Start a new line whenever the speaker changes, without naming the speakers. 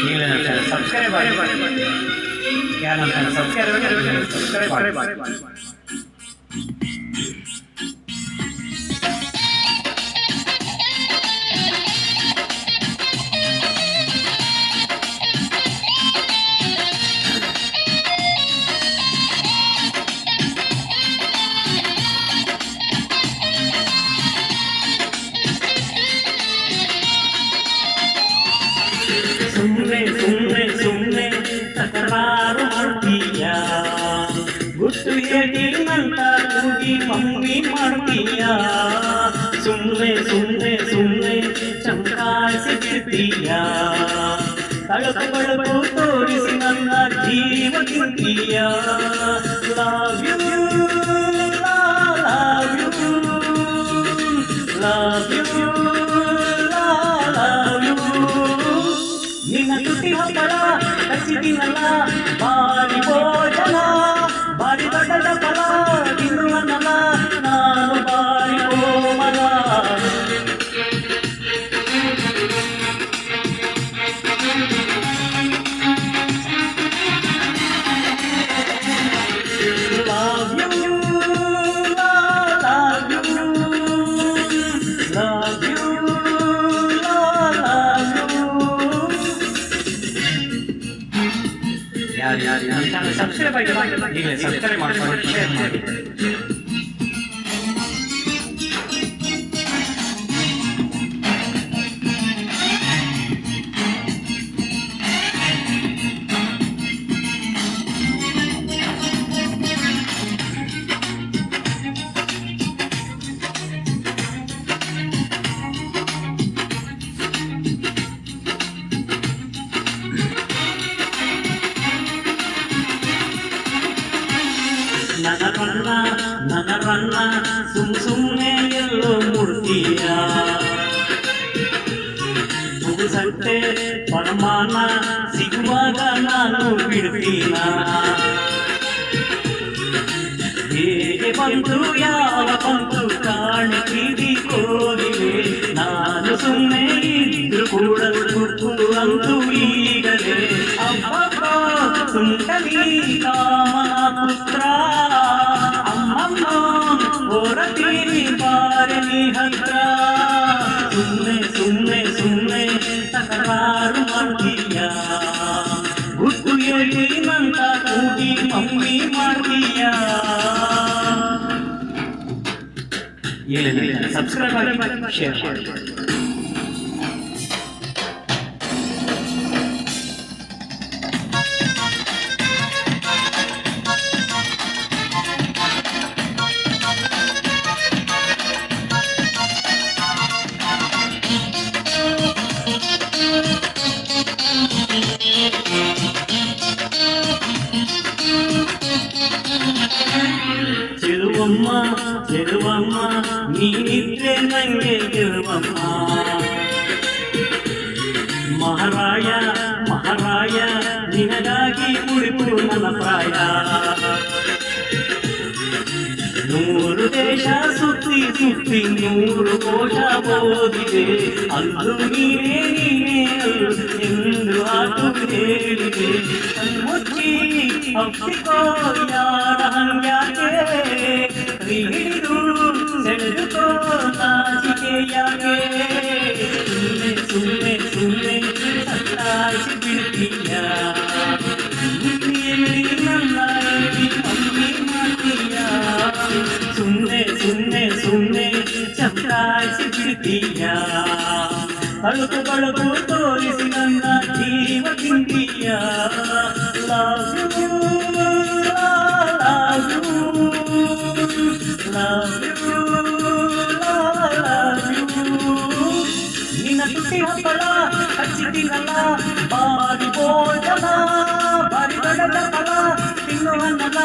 ಈಗಲೇ ಸಬ್ಸ್ಕ್ರೈಬ್ ಆಗಿ ಯಾರು ಸಬ್ಸ್ಕ್ರೈಬ್ ಮಾಡಿ. ಸುಮ್ಮನೆ ತಕರಾರು ಮಾಡ್ತೀಯ, ಗುಟ್ಟು ಏಟಿನಂತ ಕೂಗಿ ಮಮ್ಮಿ ಮಾಡ್ತೀಯ. ಸುಮ್ಮನೆ ಚಮಕಾಯಿಸಿ ಬಿಡ್ತೀಯ, ತಳಕು ಬಳಕು ತೋರಿಸಿ ನನ್ನ ಜೀವ ತಿಂತೀಯ. Love you love you love you love you. ನಿನ್ನ ತುಟಿ ಹಪ್ಪಳ ಕಚ್ಚಿದಿನಲ್ಲ ಬಾರಿ ಭೋಜನ, ಬಾರಿ ದೊಡ್ಡದ ಫಲ ತಿನ್ನುವನಲ್ಲ ನಾನು ಬಾರಿ ಕೋಮಲ. Love you, love you, love you. ಯಾರು ಸಬ್ಸ್ಕ್ರೈಬ್ ಆಗಿಲ್ಲ ಈಗಲೇ ಸಬ್ಸ್ಕ್ರೈಬ್ ಮಾಡ್ಕೊಂಡು ಶೇರ್ ಮಾಡಿ. ನನ್ನ ರನ್ನ ಸುಮ್ಮನೆ ಎಲ್ಲೋ ಮುಡ್ತೀಯ, ಮುಗಿಸಂತೆ ಪರಮಾನ ಸಿಗುವಾಗ ನಾನು ಬಿಡ್ತೀನ. ಹೇಗೆ ಬಂತು ಯಾವ ಬಂತು ಕಾಣಿತೀರಿ ಕೋರಿವೆ, ನಾನು ಸುಮ್ಮನೆ ಇದ್ರು ಕೂಡ ಗುಟ್ಟು ಅಂತೂ ಈಗಲೇ. ಅಬ್ಬಬ್ಬ ಸುಂದರಿ ಕಾಮನ ಪುತ್ರ ಅಮ್ಮಮ್ಮ ಹೊರತೀರಿ ಬಾರನಿ ಹತ್ರ. ಸುಮ್ಮನೆ ತಕರಾರು ಮಾಡ್ತೀಯ, ಗುಟ್ಟು ಹೇಳಿ ನಂತ ಕೂಗಿ ಮಮ್ಮಿ ಮಾಡ್ತೀಯ. ಸಬ್ಸ್ಕ್ರೈಬ್ ಮಾಡಿ ಶೇರ್ ಮಾಡಿ. ಚೆಲುವಮ್ಮ ನೀನಿದ್ರೆ ನಂಗೆ ಗೆಲುವಮ್ಮ. ಮಹಾರಾಯ ನಿನಗಾಗಿ ಉಳಿಪು ನನ್ನ ಪ್ರಾಯ. 100 ದೇಶ ಸುತ್ತಿ 100 ಕೋಶ ಓದಿದೆ, ಅಂದು ನೀನೇ ಎಂದು ಆಟು ಹೇಳಿದೆ. ಮುಚ್ಚಿ ಅಪ್ಪಿಕೋ ಯಾರ ಹಂಗ್ಯಾಕೆ, ಹಿಡಿದು ಸೆಳೆದುಕೋ ನಾಚಿಕೆಯಾಗೆ. ಸುಮ್ಮನೆ ಸತ್ತಾಯಿಸಿ ಬಿಡ್ತೀಯ, ಬುದ್ಧಿಯಲ್ಲಿ ನನ್ನ ಮಮ್ಮಿ ಮಾಡ್ತೀಯ. ಸುಮ್ಮನೆ ಚಮಕಾಯಿಸಿ ಬಿಡ್ತೀಯ, ತಳುಕು ತೋರಿಸಿ ನನ್ನ ಜೀವ ತಿಂತೀಯ. Love you love you love you love you. ನಿನ್ನ ತುಟಿ ಹಪ್ಪಳ ಹಚ್ಚಿದಿನಲ್ಲ ಬಾರಿ ಭೋಜನ, ಬಾರಿ ದೊಡ್ಡದ ಫಲ ತಿನ್ನುವನಲ್ಲ.